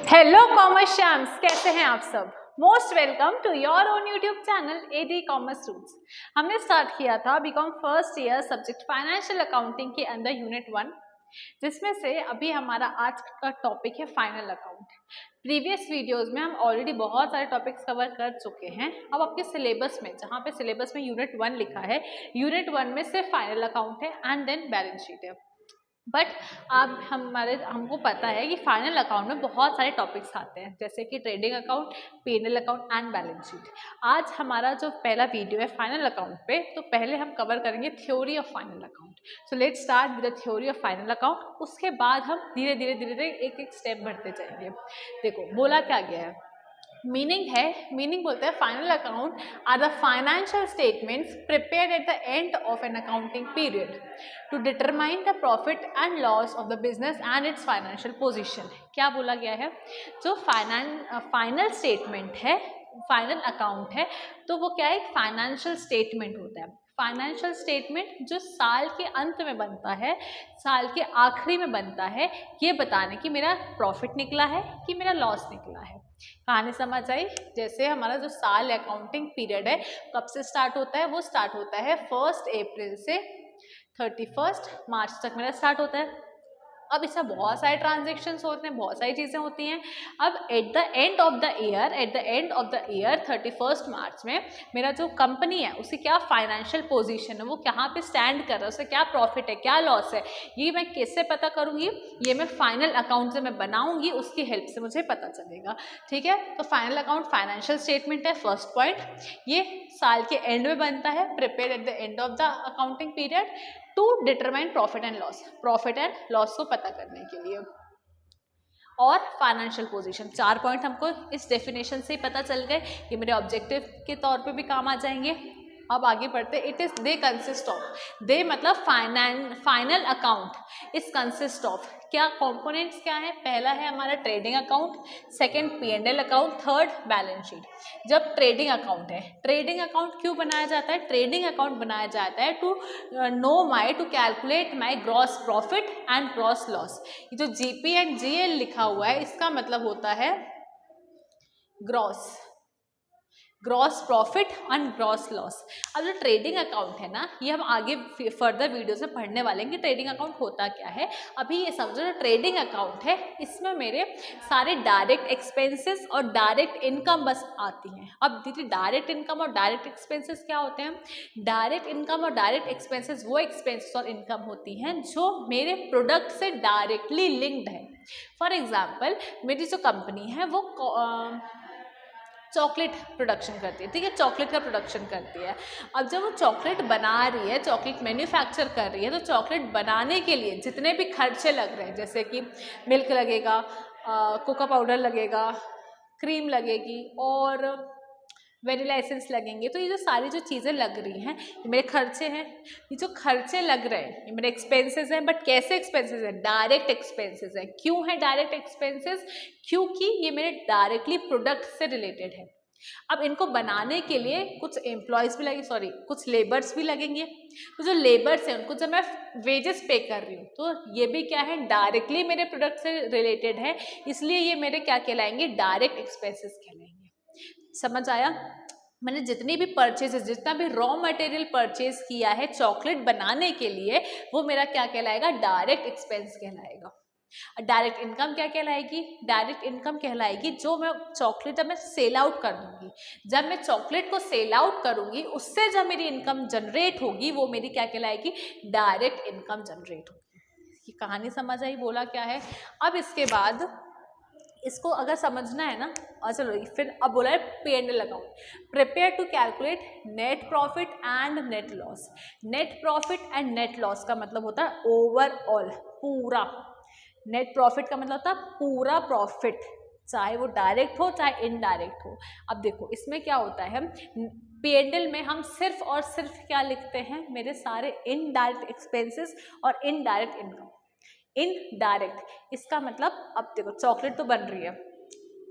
Hello commerce शैम्स, कैसे हैं आप सब। Most welcome to your own YouTube channel AD commerce roots. हमने स्टार्ट किया था B Com first year subject financial accounting के अंदर यूनिट 1, जिसमें से अभी हमारा आज का टॉपिक है फाइनल अकाउंट। प्रीवियस वीडियोस में हम ऑलरेडी बहुत सारे टॉपिक्स कवर कर चुके हैं। अब आपके सिलेबस में, जहाँ पे सिलेबस में यूनिट 1 लिखा है, यूनिट 1 में सिर्फ फाइनल अकाउंट है एंड देन बैलेंस शीट है। बट अब हमको पता है कि फाइनल अकाउंट में बहुत सारे टॉपिक्स आते हैं, जैसे कि trading account, P&L account and balance sheet. आज हमारा जो पहला वीडियो है फाइनल अकाउंट पे, तो पहले हम कवर करेंगे theory of final account. So let's start with the theory of final account. उसके बाद हम धीरे धीरे एक एक स्टेप बढ़ते जाएंगे। देखो बोला क्या गया है, मीनिंग बोलते हैं final account are the financial statements prepared at the end of an accounting period to determine the profit and loss of the business and its financial position. क्या बोला गया है, जो फाइनल स्टेटमेंट है, फाइनल अकाउंट है, तो वो क्या है, एक फाइनेंशियल स्टेटमेंट होता है। फाइनेंशियल स्टेटमेंट जो साल के अंत में बनता है, साल के आखिरी में बनता है, ये बताने कि मेरा प्रॉफिट निकला है कि मेरा लॉस निकला है। कहानी समझ आई। जैसे हमारा जो साल अकाउंटिंग पीरियड है कब से स्टार्ट होता है, वो स्टार्ट होता है 1 अप्रैल से 31 मार्च तक मेरा स्टार्ट होता है। अब इसमें बहुत सारे ट्रांजेक्शन्स होते हैं, बहुत सारी चीज़ें होती हैं। अब eight the end of the year 31 मार्च में मेरा जो कंपनी है उसकी क्या फाइनेंशियल पोजीशन है, वो कहाँ पे स्टैंड कर रहा है, उसका क्या प्रॉफिट है, क्या लॉस है, ये मैं किससे पता करूँगी, ये मैं फाइनल अकाउंट से मैं बनाऊँगी, उसकी हेल्प से मुझे पता चलेगा। ठीक है, तो फाइनल अकाउंट फाइनेंशियल स्टेटमेंट है, फर्स्ट पॉइंट। ये साल के एंड में बनता है, prepare at the end of the accounting period to determine profit and loss को पता करने के लिए। और फाइनेंशियल पोजीशन, 4 पॉइंट हमको इस डेफिनेशन से ही पता चल गए, ये मेरे ऑब्जेक्टिव के तौर पे भी काम आ जाएंगे। अब आगे बढ़ते, it is they consist of, they मतलब final account is consist of, क्या कंपोनेंट्स क्या है, पहला है हमारा trading account, second P&L account, third balance sheet. जब ट्रेडिंग अकाउंट है, ट्रेडिंग अकाउंट क्यों बनाया जाता है, ट्रेडिंग अकाउंट बनाया जाता है to to calculate my gross profit and gross loss. ये जो GP एंड GL लिखा हुआ है, इसका मतलब होता है gross profit and gross loss. अब जो ट्रेडिंग अकाउंट है ना, ये हम आगे फर्दर वीडियोस में पढ़ने वाले हैं कि ट्रेडिंग अकाउंट होता क्या है। अभी ये समझो, जो ट्रेडिंग अकाउंट है इसमें मेरे सारे डायरेक्ट एक्सपेंसेस और डायरेक्ट इनकम बस आती हैं। अब देखिए, डायरेक्ट इनकम और डायरेक्ट एक्सपेंसेस क्या होते हैं। डायरेक्ट इनकम और डायरेक्ट एक्सपेंसेस वो एक्सपेंसेस और इनकम होती हैं जो मेरे प्रोडक्ट से डायरेक्टली लिंक्ड है। फॉर एग्जाम्पल, मेरी जो कंपनी है वो चॉकलेट प्रोडक्शन करती है, ठीक है, चॉकलेट का प्रोडक्शन करती है। अब जब वो चॉकलेट बना रही है, चॉकलेट मैन्युफैक्चर कर रही है, तो चॉकलेट बनाने के लिए जितने भी खर्चे लग रहे हैं, जैसे कि मिल्क लगेगा, कोको पाउडर लगेगा, क्रीम लगेगी और वेनिला एसेंस लगेंगे, तो ये जो सारी जो चीज़ें लग रही हैं, ये मेरे खर्चे हैं। ये जो खर्चे लग रहे हैं ये मेरे एक्सपेंसेस हैं। बट कैसे एक्सपेंसेस हैं, डायरेक्ट एक्सपेंसेस हैं। क्यों है डायरेक्ट एक्सपेंसेस, क्योंकि ये मेरे डायरेक्टली प्रोडक्ट से रिलेटेड है। अब इनको बनाने के लिए कुछ एम्प्लॉयज़ भी लगेंगे, कुछ लेबर्स भी लगेंगे। तो जो लेबर्स हैं उनको जब मैं वेजेस पे कर रही हूँ, तो ये भी क्या है, डायरेक्टली मेरे प्रोडक्ट से रिलेटेड है, इसलिए ये मेरे क्या कहलाएंगे, डायरेक्ट एक्सपेंसेस कहलाएंगे। समझ आया। मैंने जितनी भी परचेजेस, जितना भी रॉ मटेरियल परचेज किया है चॉकलेट बनाने के लिए, वो मेरा क्या कहलाएगा, डायरेक्ट एक्सपेंस कहलाएगा। डायरेक्ट इनकम क्या कहलाएगी, डायरेक्ट इनकम कहलाएगी जो मैं चॉकलेट जब मैं सेल आउट कर दूंगी, जब मैं चॉकलेट को सेल आउट करूंगी, उससे जब मेरी इनकम जनरेट होगी, वो मेरी क्या कहलाएगी, डायरेक्ट इनकम जनरेट होगी। ये कहानी समझ आई, बोला क्या है। अब इसके बाद इसको अगर समझना है ना, और चलो फिर अब बोला है P&L account, prepare to calculate net profit and net loss. Net profit and net loss का मतलब होता है ओवरऑल, पूरा। नेट प्रॉफिट का मतलब होता है पूरा प्रॉफिट, चाहे वो डायरेक्ट हो चाहे इनडायरेक्ट हो। अब देखो इसमें क्या होता है, P&L में हम सिर्फ और सिर्फ क्या लिखते हैं, मेरे सारे इनडायरेक्ट एक्सपेंसेस और इनडायरेक्ट इनकम। इनडायरेक्ट, इसका मतलब, अब देखो चॉकलेट तो बन रही है,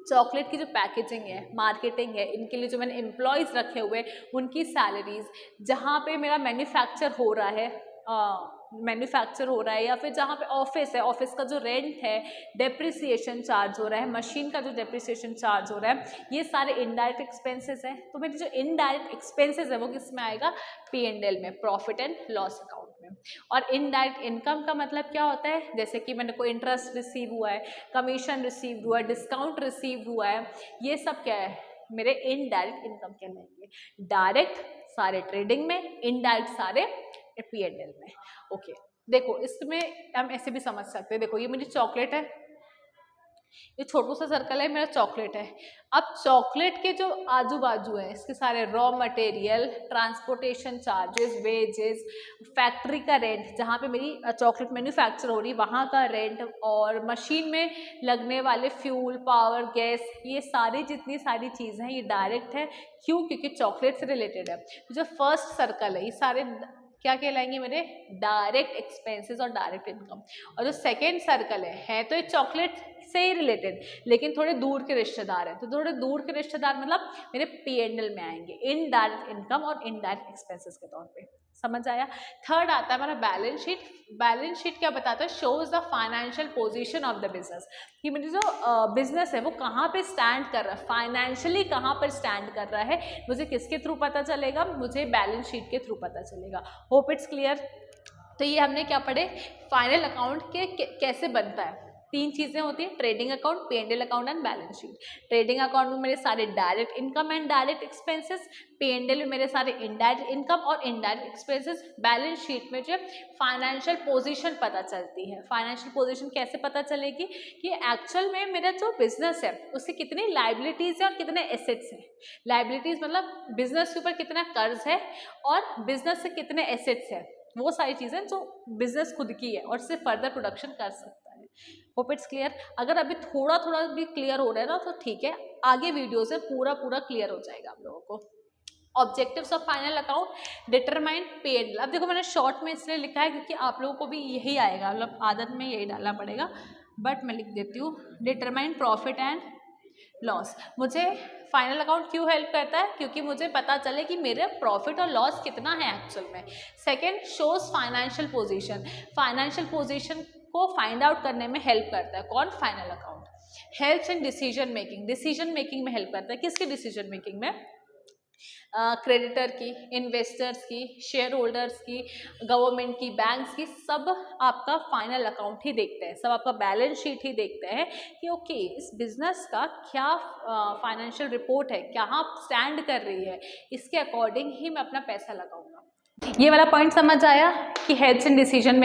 चॉकलेट की जो पैकेजिंग है, मार्केटिंग है, इनके लिए जो मैंने एम्प्लॉयज़ रखे हुए, उनकी सैलरीज, जहाँ पे मेरा मैन्युफैक्चर हो रहा है, मैन्युफैक्चर हो रहा है या फिर जहाँ पे ऑफिस है, ऑफिस का जो रेंट है, डेप्रिसिएशन चार्ज हो रहा है, मशीन का जो डेप्रिसिएशन चार्ज हो रहा है, ये सारे इनडायरेक्ट एक्सपेंसेस हैं। तो मेरे जो इनडायरेक्ट एक्सपेंसेस है वो किस में आएगा? P&L में, प्रॉफिट एंड लॉस अकाउंट में। और इनडायरेक्ट इनकम का मतलब क्या होता है? जैसे कि मैंने कोई इंटरेस्ट रिसीव हुआ है, कमीशन रिसीव हुआ है, डिस्काउंट रिसीव हुआ है, ये सब क्या है? मेरे इनडायरेक्ट इनकम कहलाएंगे। डायरेक्ट सारे ट्रेडिंग में, इनडायरेक्ट सारे P&L में। ओके, देखो इसमें हम ऐसे भी समझ सकते हैं। देखो ये मेरी चॉकलेट है, ये छोटू सा सर्कल है, मेरा चॉकलेट है। अब चॉकलेट के जो आजू बाजू है इसके सारे raw material, transportation charges, wages, factory का रेंट, जहाँ पे मेरी चॉकलेट मैन्युफैक्चर हो रही वहाँ का रेंट, और मशीन में लगने वाले फ्यूल, पावर, गैस, ये सारी जितनी सारी चीज़ें हैं ये डायरेक्ट है। क्यों? क्योंकि चॉकलेट से रिलेटेड है। जो फर्स्ट सर्कल है ये सारे क्या कहलाएंगे? मेरे डायरेक्ट एक्सपेंसेस और डायरेक्ट इनकम। और जो सेकेंड सर्कल है तो ये चॉकलेट से ही रिलेटेड लेकिन थोड़े दूर के रिश्तेदार हैं। तो थोड़े दूर के रिश्तेदार मतलब मेरे P&L में आएंगे, इनडायरेक्ट इनकम और इनडायरेक्ट एक्सपेंसेस के तौर पे। समझ आया? थर्ड आता है हमारा बैलेंस शीट। बैलेंस शीट क्या बताता है? Shows the financial position of the business, कि मेरी जो बिजनेस है वो कहाँ पे स्टैंड कर रहा है, फाइनेंशियली कहाँ पर स्टैंड कर रहा है, मुझे किसके थ्रू पता चलेगा? मुझे बैलेंस शीट के थ्रू पता चलेगा। Hope it's clear. तो ये हमने क्या पढ़े? फाइनल अकाउंट के कैसे बनता है। तीन चीज़ें होती हैं, trading account, P&L account and balance sheet. Trading account में मेरे सारे direct income and direct expenses, P&L में मेरे सारे इनडायरेक्ट इनकम और इनडायरेक्ट एक्सपेंसेस। बैलेंस शीट में जो फाइनेंशियल पोजीशन पता चलती है। फाइनेंशियल पोजीशन कैसे पता चलेगी? कि एक्चुअल में मेरा जो बिजनेस है उससे कितनी लाइबिलिटीज़ है और कितने एसेट्स हैं। लाइबिलिटीज़ मतलब बिजनेस के ऊपर कितना कर्ज है और बिजनेस से कितने एसेट्स है, वो सारी चीज़ें जो बिजनेस खुद की है और उससे फर्दर प्रोडक्शन कर सकता है। Hope it's clear. अगर अभी थोड़ा थोड़ा भी क्लियर हो रहा है ना तो ठीक है, आगे वीडियो से पूरा क्लियर हो जाएगा आप लोगों को। Objectives of final account, determine P&L। अब देखो मैंने शॉर्ट में इसलिए लिखा है क्योंकि आप लोगों को भी यही आएगा, मतलब आदत में यही डालना पड़ेगा, बट मैं लिख देती हूँ डिटरमाइन प्रॉफिट एंड लॉस। मुझे फाइनल अकाउंट क्यों हेल्प करता है? क्योंकि मुझे पता चले कि मेरे प्रॉफिट और लॉस कितना है एक्चुअल में। Second, shows financial position. Financial position को फाइंड आउट करने में हेल्प करता है कौन? Final account. Helps in decision making. Decision making में हेल्प करता है। किसकी डिसीजन मेकिंग में? क्रेडिटर की, इन्वेस्टर्स की, शेयर होल्डर्स की, गवर्नमेंट की, बैंक्स की, सब आपका फाइनल अकाउंट ही देखते हैं, सब आपका बैलेंस शीट ही देखते हैं कि ओके इस बिजनेस का क्या फाइनेंशियल रिपोर्ट है, कहाँ स्टैंड कर रही है, इसके अकॉर्डिंग ही मैं अपना पैसा लगाऊंगा। ये वाला पॉइंट समझ आया कि हेल्प्स इन डिसीजन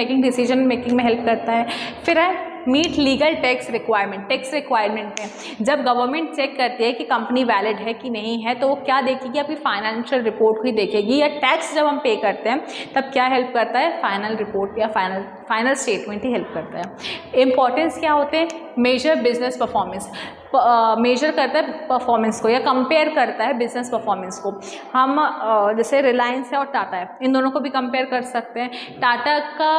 मेकिंग में हेल्प करता है। फिर है meet legal tax requirement. Tax requirement में जब गवर्नमेंट चेक करती है कि कंपनी वैलिड है कि नहीं है तो वो क्या देखेगी? आपकी फाइनेंशियल रिपोर्ट को ही देखेगी। या टैक्स जब हम पे करते हैं तब क्या हेल्प करता है? फाइनल रिपोर्ट या फाइनल स्टेटमेंट ही हेल्प करता है। इंपॉर्टेंस क्या होते हैं? मेजर बिजनेस परफॉर्मेंस, मेजर करता है परफॉर्मेंस को या कंपेयर करता है बिजनेस परफॉर्मेंस को। हम जैसे रिलायंस है और टाटा है, इन दोनों को भी कंपेयर कर सकते हैं। टाटा का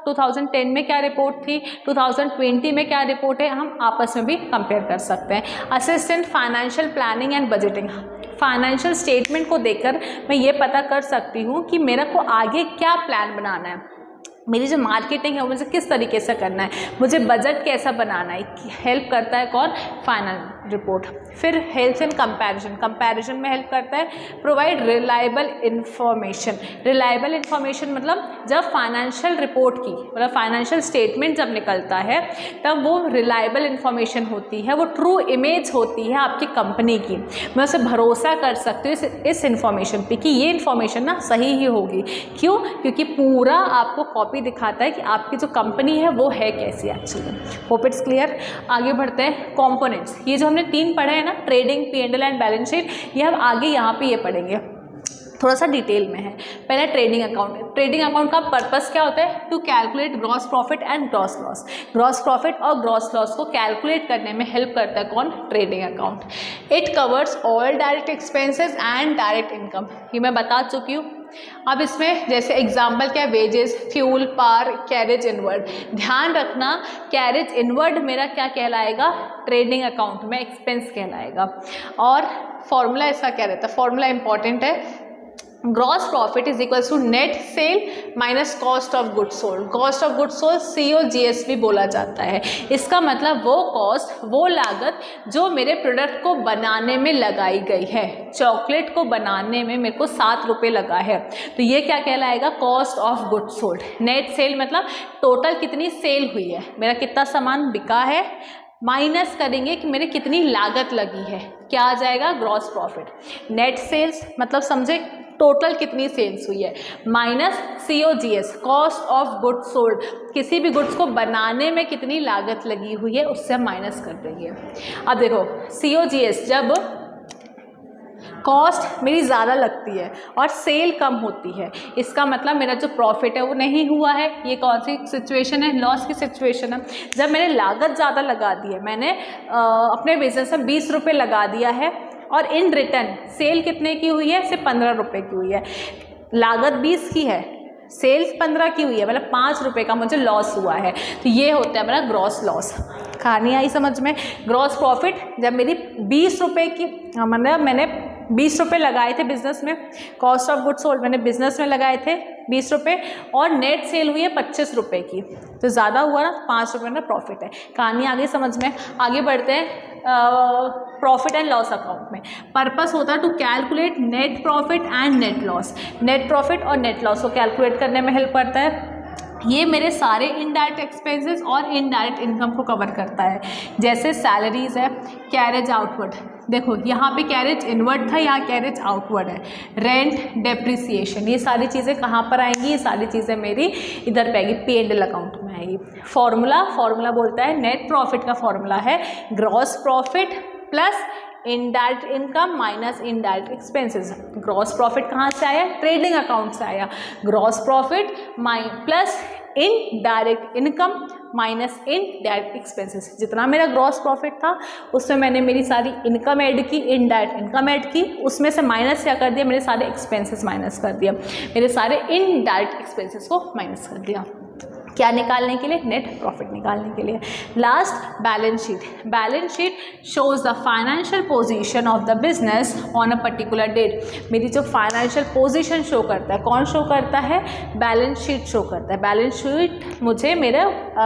2010 में क्या रिपोर्ट थी, 2020 में क्या रिपोर्ट है, हम आपस में भी कंपेयर कर सकते हैं। Assistant financial planning and budgeting. Financial statement को देखकर मैं ये पता कर सकती हूँ कि मेरा को आगे क्या प्लान बनाना है, मेरी जो मार्केटिंग है मुझे किस तरीके से करना है, मुझे बजट कैसा बनाना है। हेल्प करता है कौन? Final report. फिर हेल्प्स इन कंपैरिजन। कंपैरिजन में हेल्प करता है provide reliable information. Reliable information मतलब जब फाइनेंशियल रिपोर्ट की मतलब फाइनेंशियल स्टेटमेंट जब निकलता है तब वो रिलायबल इंफॉर्मेशन होती है, वो ट्रू इमेज होती है आपकी कंपनी की। मैं उसे भरोसा कर सकती हूँ इस इंफॉर्मेशन पे कि ये इंफॉर्मेशन ना सही ही होगी। क्यों? क्योंकि पूरा आपको कॉपी दिखाता है कि आपकी जो कंपनी है वो है कैसी एक्चुअली। Hope it's clear. आगे बढ़ते हैं। कंपोनेंट्स, ये जो हमने तीन पढ़े हैं ना, trading, P&L and balance sheet, ये हम आगे यहाँ पे ये पढ़ेंगे, थोड़ा सा डिटेल में है। पहले ट्रेडिंग अकाउंट। ट्रेडिंग अकाउंट का पर्पस क्या होता है? To calculate gross profit and gross loss. Gross profit और ग्रॉस लॉस को कैलकुलेट करने में हेल्प करता है कौन? Trading account. It covers all direct expenses and direct income. ये मैं बता चुकी हूँ। अब इसमें जैसे एग्जाम्पल क्या? वेजेस, फ्यूल, पार, कैरेज इनवर्ड। ध्यान रखना कैरेज इनवर्ड मेरा क्या कहलाएगा? ट्रेडिंग अकाउंट में एक्सपेंस कहलाएगा। और फॉर्मूला इसका क्या रहता है? फॉर्मूला इंपॉर्टेंट है। Gross profit is equals to net sale minus cost of goods sold. Cost of goods sold COGS भी बोला जाता है। इसका मतलब वो कॉस्ट, वो लागत जो मेरे प्रोडक्ट को बनाने में लगाई गई है। चॉकलेट को बनाने में मेरे को 7 रुपये लगा है, तो ये क्या कहलाएगा, cost of goods sold. Net cell मतलब टोटल कितनी सेल हुई है, मेरा कितना सामान बिका है, माइनस करेंगे कि मेरे कितनी लागत लगी है, क्या आ जाएगा, ग्रॉस प्रॉफिट। नेट सेल्स मतलब समझे टोटल कितनी सेल्स हुई है, minus COGS cost of goods sold, किसी भी गुड्स को बनाने में कितनी लागत लगी हुई है उससे हम माइनस कर देंगे। अब देखो COGS, जब कॉस्ट मेरी ज़्यादा लगती है और सेल कम होती है, इसका मतलब मेरा जो प्रॉफिट है वो नहीं हुआ है। ये कौन सी सिचुएशन है, लॉस की सिचुएशन है। जब मैंने लागत ज़्यादा लगा दी है, मैंने अपने बिजनेस में 20 रुपये लगा दिया है और इन रिटर्न सेल कितने की हुई है, सिर्फ 15 रुपये की हुई है। लागत 20 की है, सेल्स 15 की हुई है, मतलब 5 रुपये का मुझे लॉस हुआ है, तो ये होता है मेरा ग्रॉस लॉस। कहानी आई समझ में। ग्रॉस प्रॉफिट जब मेरी 20 रुपये की, मतलब मैंने 20 रुपये लगाए थे बिजनेस में, कॉस्ट ऑफ गुड्स सोल्ड मैंने बिजनेस में लगाए थे 20 रुपये और नेट सेल हुई है 25 रुपये की, तो ज़्यादा हुआ ना, 5 रुपये में प्रॉफिट है। कहानी आ गई समझ में। आगे बढ़ते हैं प्रॉफिट एंड लॉस अकाउंट में। पर्पस होता है to calculate net profit and net loss. Net profit और नेट लॉस को कैलकुलेट करने में हेल्प करता है। ये मेरे सारे इनडायरेक्ट एक्सपेंसेस और इनडायरेक्ट इनकम को कवर करता है। जैसे सैलरीज है, कैरेज आउटवर्ड, देखो यहाँ पे कैरेज इनवर्ड था, यहाँ कैरेज आउटवर्ड है। रेंट, डेप्रिसिएशन, ये सारी चीज़ें कहाँ पर आएंगी, ये सारी चीज़ें मेरी इधर पे आएगी, P&L अकाउंट में आएगी। फॉर्मूला बोलता है नेट प्रॉफिट का फॉर्मूला है gross profit plus indirect income minus indirect expenses. Gross profit कहाँ से आया, ट्रेडिंग अकाउंट से आया। Gross profit plus indirect income minus indirect expenses. जितना मेरा ग्रॉस प्रॉफिट था उसमें मैंने मेरी सारी इनकम ऐड की, इनडायरेक्ट इनकम ऐड की, उसमें से माइनस क्या कर दिया, मेरे सारे एक्सपेंसेस माइनस कर दिया, मेरे सारे इनडायरेक्ट एक्सपेंसेस को माइनस कर दिया। क्या निकालने के लिए, नेट प्रॉफिट निकालने के लिए। Last, balance sheet. Balance sheet shows the financial position of the business on a particular date. मेरी जो फाइनेंशियल पोजीशन शो करता है, कौन शो करता है, बैलेंस शीट शो करता है। बैलेंस शीट मुझे मेरे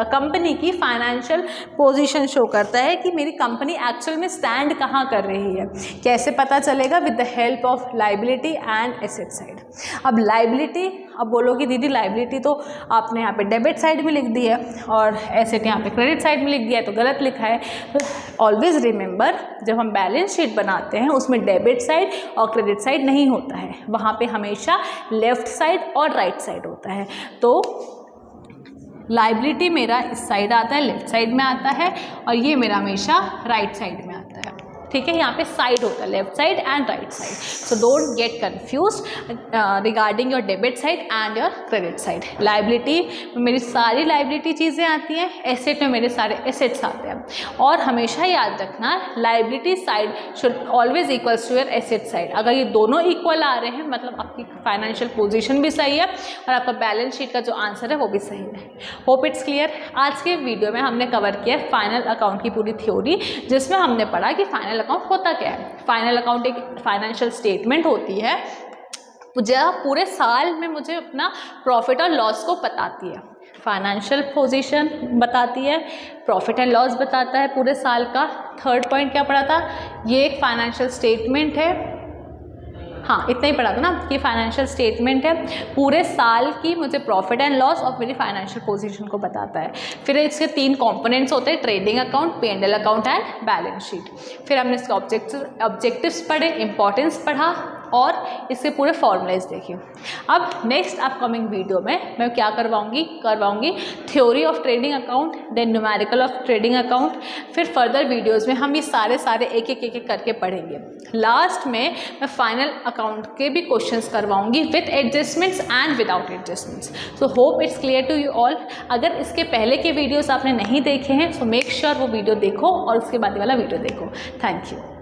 कंपनी की फाइनेंशियल पोजीशन शो करता है कि मेरी कंपनी एक्चुअल में स्टैंड कहाँ कर रही है। कैसे पता चलेगा, with the help of liability and asset side. अब लाइबिलिटी, अब बोलोगी दीदी लाइबिलिटी तो आपने यहाँ पे डेबिट साइड में लिख दी है और एसेट यहाँ पे क्रेडिट साइड में लिख दिया है, तो गलत लिखा है। तो ऑलवेज रिमेंबर, जब हम बैलेंस शीट बनाते हैं उसमें डेबिट साइड और क्रेडिट साइड नहीं होता है, वहाँ पे हमेशा लेफ्ट साइड और राइट साइड होता है। तो लाइबिलिटी मेरा इस साइड आता है, लेफ्ट साइड में आता है, और ये मेरा हमेशा राइट साइड में आता है। ठीक है, यहाँ पे साइड होता है, left side and right side. So don't get confused regarding your debit side and your credit side. Liability में मेरी सारी लाइबिलिटी चीज़ें आती हैं, एसेट में मेरे सारे एसेट्स आते हैं। और हमेशा याद रखना, liability side should always equals to your asset side. अगर ये दोनों इक्वल आ रहे हैं मतलब आपकी फाइनेंशियल पोजीशन भी सही है और आपका बैलेंस शीट का जो आंसर है वो भी सही है। Hope it's clear. आज के वीडियो में हमने कवर किया फाइनल अकाउंट की पूरी थ्योरी, जिसमें हमने पढ़ा कि फाइनल अकाउंट होता क्या है। फाइनल अकाउंट एक फाइनेंशियल स्टेटमेंट होती है जो पूरे साल में मुझे अपना प्रॉफिट और लॉस को बताती है। फाइनेंशियल पोजीशन बताती है, प्रॉफिट एंड लॉस बताता है पूरे साल का। थर्ड पॉइंट क्या पढ़ा था, ये एक फाइनेंशियल स्टेटमेंट है। हाँ, इतना ही पढ़ा था ना कि फाइनेंशियल स्टेटमेंट है, पूरे साल की मुझे प्रॉफिट एंड लॉस और मेरी फाइनेंशियल पोजीशन को बताता है। फिर इसके 3 कंपोनेंट्स होते हैं, trading account, P&L account and balance sheet. फिर हमने इसके ऑब्जेक्टिव्स पढ़े, इंपॉर्टेंस पढ़ा और इसके पूरे फॉर्मूलेज देखिए। अब नेक्स्ट अपकमिंग वीडियो में मैं क्या करवाऊंगी theory of trading account, then numerical of trading account. फिर फर्दर वीडियोस में हम ये सारे एक करके पढ़ेंगे। लास्ट में मैं फाइनल अकाउंट के भी क्वेश्चंस करवाऊंगी with adjustments and without adjustments. So hope it's clear to you all. अगर इसके पहले के वीडियोस आपने नहीं देखे हैं तो मेक श्योर वो वीडियो देखो और उसके बाद वाला वीडियो देखो। Thank you.